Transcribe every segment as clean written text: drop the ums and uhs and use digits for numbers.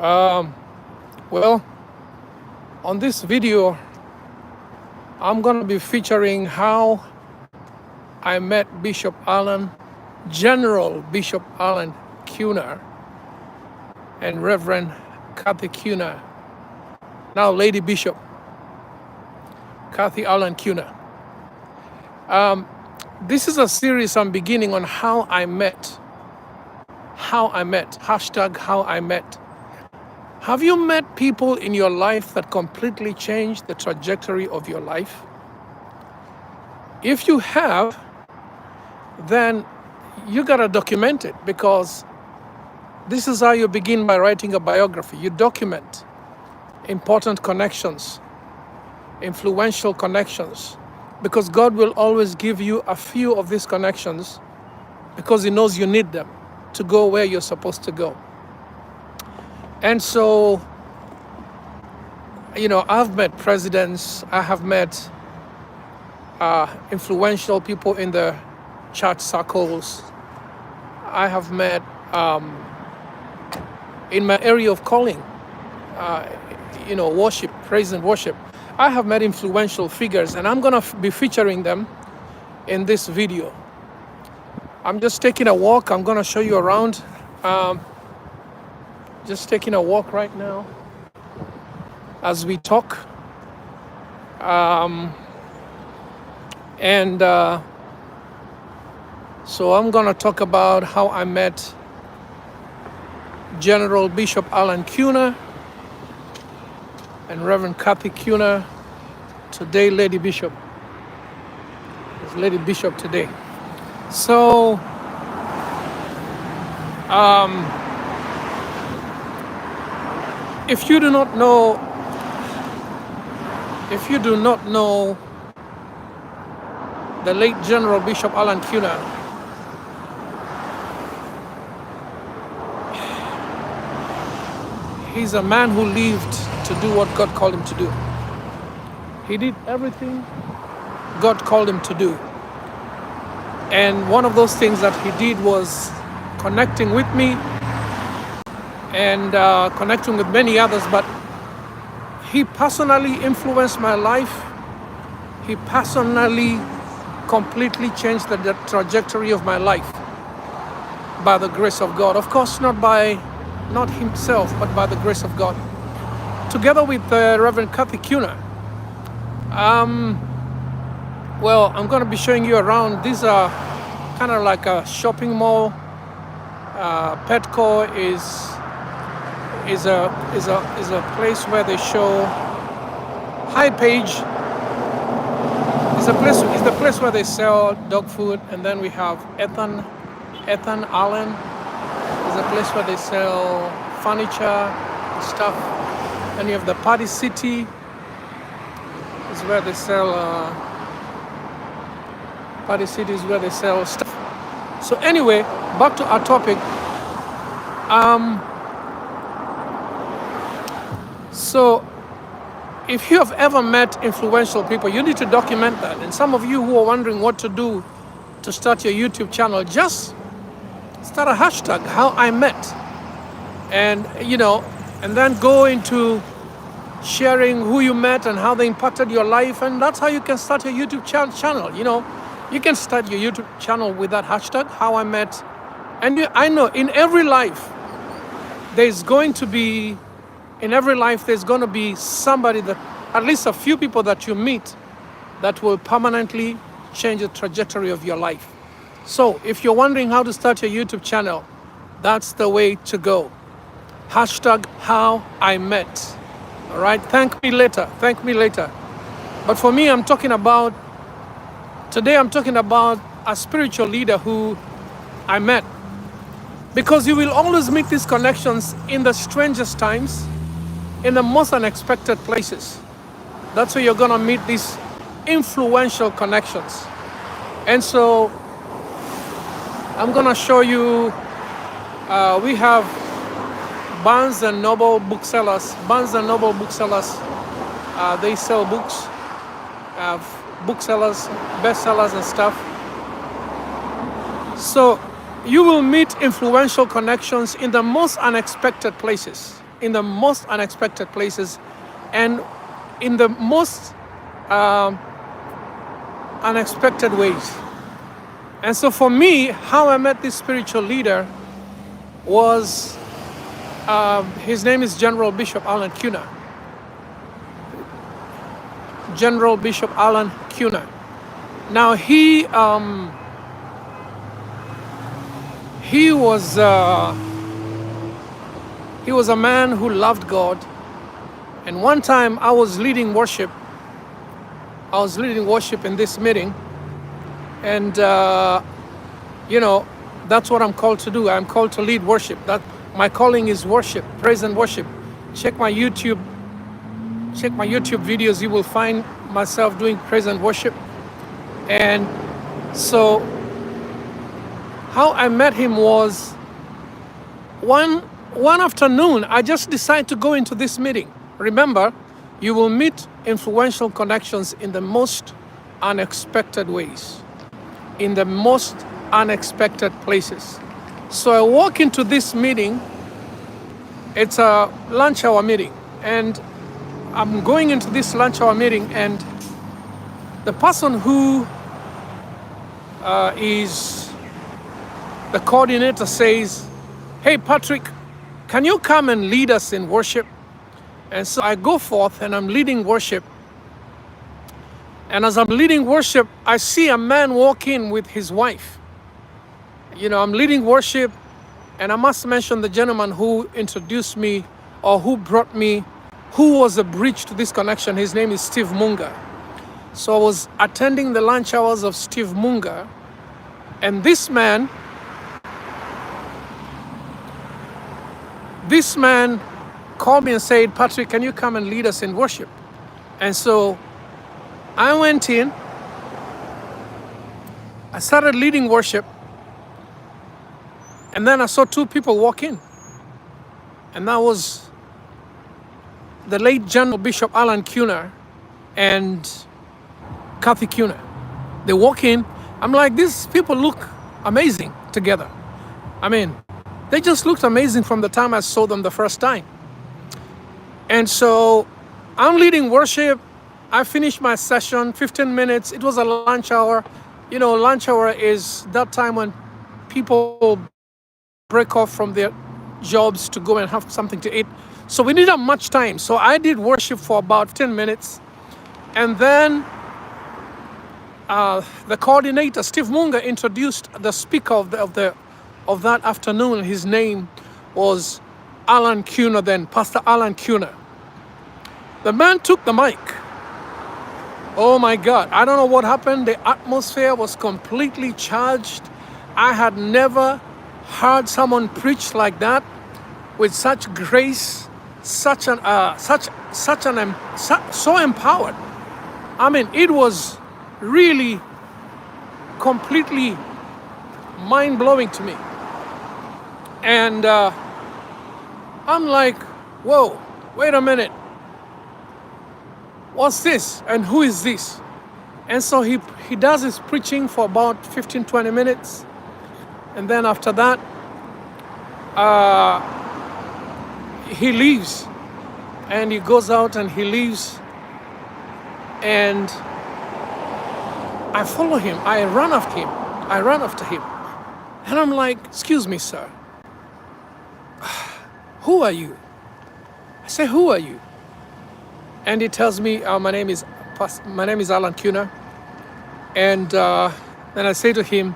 Um, well, on this video, I'm going to be featuring how I met Bishop Allan, General Bishop Allan Kiuna, and Reverend Kathy Kiuna, now Lady Bishop Kathy Allan Kiuna. This is a series I'm beginning on how I met, hashtag how I met. Have you met people in your life that completely changed the trajectory of your life? If you have, then you gotta document it, because this is how you begin by writing a biography. You document important connections, influential connections, because God will always give you a few of these connections because He knows you need them to go where you're supposed to go. And so, I've met presidents, I have met influential people in the church circles. I have met, in my area of calling, worship, praise and worship, I have met influential figures, and I'm going to be featuring them in this video. I'm just taking a walk. I'm going to show you around. Just taking a walk right now as we talk. So I'm going to talk about how I met General Bishop Allan Kiuna and Reverend Kathy Kiuna, today Lady Bishop. It's Lady Bishop today. So, if you do not know the late General Bishop Allan Kiuna, he's a man who lived to do what God called him to do. He did everything God called him to do. And one of those things that he did was connecting with me and connecting with many others, but he personally influenced my life. He personally completely changed the trajectory of my life by the grace of God. Of course, not himself, but by the grace of God. Together with Reverend Kathy Kiuna. Well, I'm going to be showing you around. These are kind of like a shopping mall. Petco is a place where they show High Page. It's the place where they sell dog food, and then we have Allan. Is a place where they sell furniture stuff. And you have the Party City. Is where they sell. Party City is where they sell stuff. So anyway, back to our topic. So if you have ever met influential people, you need to document that. And some of you who are wondering what to do to start your YouTube channel, just start a hashtag, how I met. And, and then go into sharing who you met and how they impacted your life. And that's how you can start your YouTube channel. You can start your YouTube channel with that hashtag, how I met. And I know in every life, there's going to be somebody that, at least a few people that you meet that will permanently change the trajectory of your life. So if you're wondering how to start your YouTube channel, that's the way to go. Hashtag how I met. All right, thank me later. But for me, today I'm talking about a spiritual leader who I met. Because you will always meet these connections in the strangest times, in the most unexpected places. That's where you're gonna meet these influential connections. And so I'm gonna show you, we have Barnes and Noble booksellers. They sell books, booksellers, bestsellers and stuff. So you will meet influential connections in the most unexpected places. in the most unexpected places, and in the most uh, unexpected ways. And so for me, how I met this spiritual leader was, his name is General Bishop Allan Kiuna. General Bishop Allan Kiuna. Now he was a man who loved God. And one time I was leading worship. I was leading worship in this meeting, and that's what I'm called to do. I'm called to lead worship. That my calling is worship, praise and worship. Check my YouTube videos. You will find myself doing praise and worship. And so how I met him was one afternoon, I just decided to go into this meeting. Remember, you will meet influential connections in the most unexpected ways, in the most unexpected places. So I walk into this meeting. It's a lunch hour meeting, and I'm going into this lunch hour meeting, and the person who is the coordinator says, "Hey, Patrick, can you come and lead us in worship?" And so I go forth and I'm leading worship. And as I'm leading worship, I see a man walk in with his wife. I'm leading worship, and I must mention the gentleman who introduced me, or who brought me, who was a bridge to this connection. His name is Steve Munga. So I was attending the lunch hours of Steve Munga, and this man called me and said, "Patrick, can you come and lead us in worship?" And so I went in, I started leading worship, and then I saw two people walk in. And that was the late General Bishop Allan Kiuna and Kiuna. They walk in. I'm like, these people look amazing together. I mean, they just looked amazing from the time I saw them the first time. And so I'm leading worship. I finished my session, 15 minutes. It was a lunch hour. Lunch hour is that time when people break off from their jobs to go and have something to eat. So we didn't have much time. So I did worship for about 10 minutes. And then the coordinator, Steve Munga, introduced the speaker of that afternoon. His name was Allan Kiuna, then Pastor Allan Kiuna. The man took the mic. Oh my God, I don't know what happened. The atmosphere was completely charged. I had never heard someone preach like that, with such grace, so empowered. I mean, it was really completely mind-blowing to me. And I'm like, whoa, wait a minute. What's this? And who is this? And so he does his preaching for about 15-20 minutes. And then after that, he leaves. And he goes out and he leaves. And I follow him. I run after him. And I'm like, "Excuse me, sir. Who are you?" I say, "Who are you?" And he tells me, my name is Allan Kiuna. And then I say to him,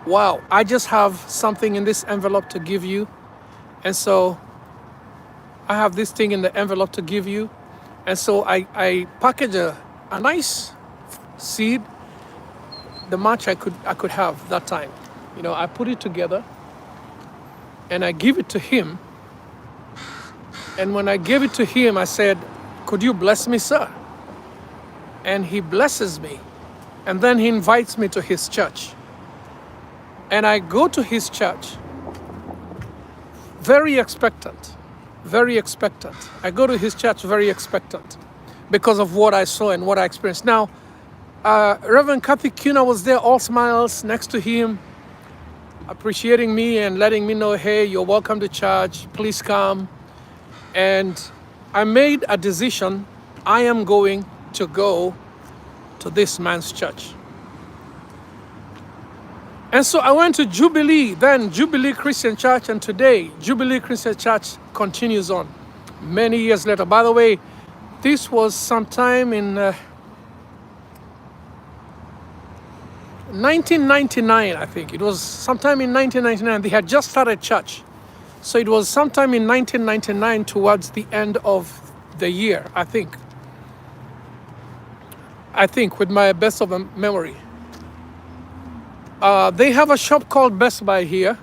"Wow, I just have something in this envelope to give you. And so I have this thing in the envelope to give you." And so I package a nice seed, the much I could have that time. I put it together and I give it to him. And when I gave it to him, I said, "Could you bless me, sir?" And he blesses me. And then he invites me to his church. And I go to his church, very expectant. I go to his church very expectant because of what I saw and what I experienced. Now, Reverend Kiuna was there, all smiles, next to him, appreciating me and letting me know, "Hey, you're welcome to church. Please come." And I made a decision. I am going to go to this man's church. And so I went to Jubilee, then Jubilee Christian Church, and today Jubilee Christian Church continues on many years later. By the way, this was sometime in 1999, I think. It was sometime in 1999. They had just started church. So it was sometime in 1999 towards the end of the year, I think. With my best of memory. They have a shop called Best Buy here.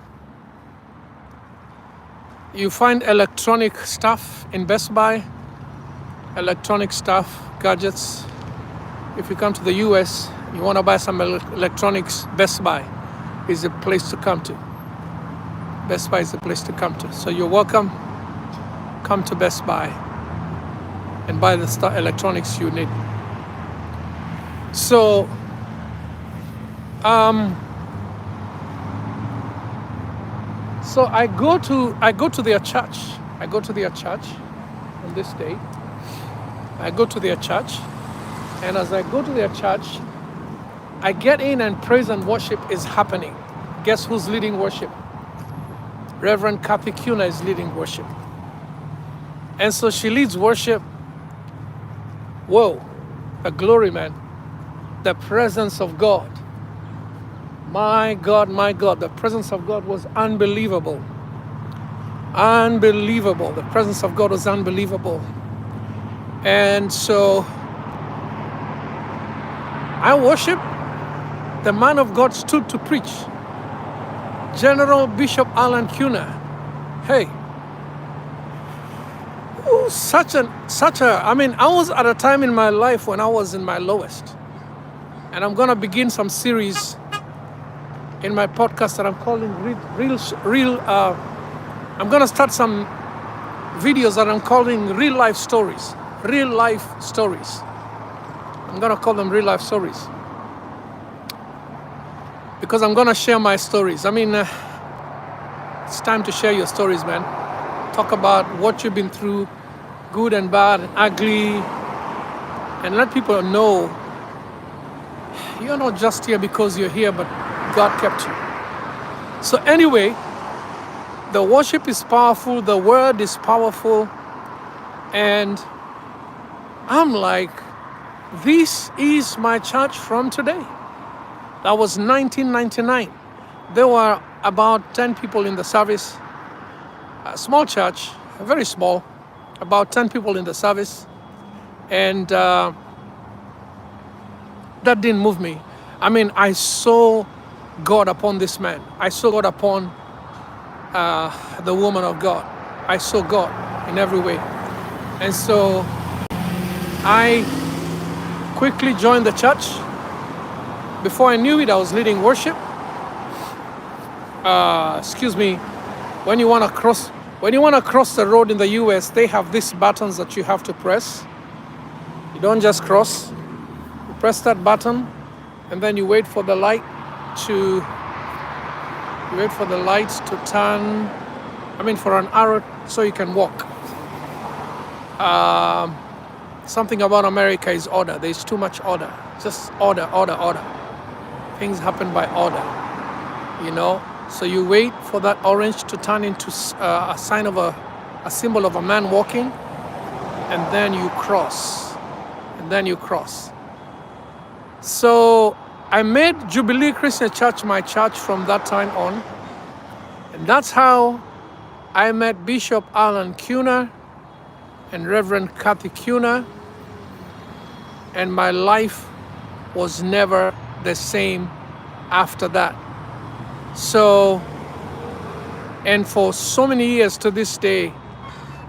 You find electronic stuff in Best Buy, electronic stuff, gadgets. If you come to the US, you want to buy some electronics, Best Buy is a place to come to. Best Buy is a place to come to. So you're welcome. Come to Best Buy and buy the electronics you need. So, so I go to their church. I go to their church on this day. I go to their church, and as I go to their church, I get in and praise and worship is happening. Guess who's leading worship? Reverend Patrick-A.m is leading worship. And so she leads worship. Whoa, a glory, man. The presence of God. My God, the presence of God was unbelievable. Unbelievable. The presence of God was unbelievable. And so I worship. The man of God stood to preach. General Bishop Allan Kiuna. Hey. Ooh, I was at a time in my life when I was in my lowest. And I'm going to begin some series in my podcast that I'm calling I'm going to start some videos that I'm calling real life stories. Real life stories. I'm going to call them real life stories. Because I'm going to share my stories. It's time to share your stories, man. Talk about what you've been through, good and bad and ugly. And let people know you're not just here because you're here, but God kept you. So anyway, the worship is powerful, the word is powerful, and I'm like, this is my church from today. That was 1999. There were about 10 people in the service. A small church, very small, about 10 people in the service. And that didn't move me. I saw God upon this man. I saw God upon the woman of God. I saw God in every way. And so I quickly joined the church. Before I knew it, I was leading worship. When you want to cross the road in the US, they have these buttons that you have to press. You don't just cross. You press that button, and then you wait for the light to turn. For an arrow, so you can walk. Something about America is order. There's too much order. Just order. Things happen by order, So you wait for that orange to turn into a symbol of a man walking, and then you cross. So I made Jubilee Christian Church my church from that time on. And that's how I met Bishop Allan Kiuna and Reverend Patrick-A.m. And my life was never the same after that. So, and for so many years to this day,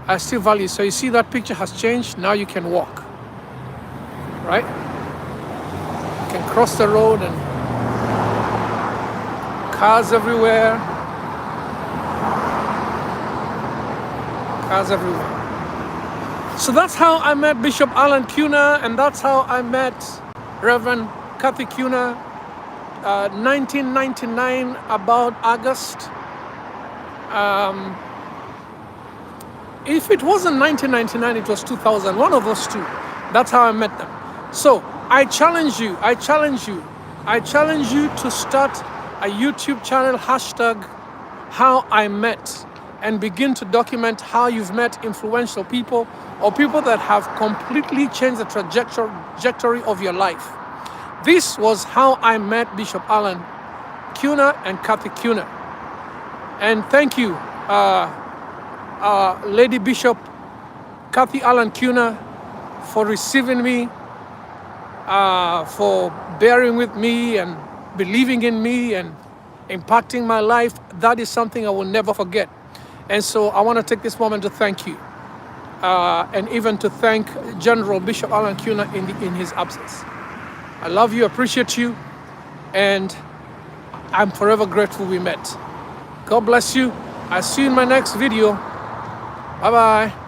I still value. So you see that picture has changed. Now you can walk, right? You can cross the road and cars everywhere. So that's how I met Bishop Allan Kiuna, and that's how I met Reverend Patrick-A.m. 1999, about August. If it wasn't 1999, it was 2000. One of those two. That's how I met them. So I challenge you. I challenge you to start a YouTube channel, hashtag how I met, and begin to document how you've met influential people or people that have completely changed the trajectory of your life. This was how I met Bishop Allan Kiuna and Kathy Kiuna. And thank you, Lady Bishop Kathy Allan Kiuna, for receiving me, for bearing with me and believing in me and impacting my life. That is something I will never forget. And so I want to take this moment to thank you, and even to thank General Bishop Allan Kiuna in his absence. I love you, appreciate you, and I'm forever grateful we met. God bless you. I'll see you in my next video. Bye-bye.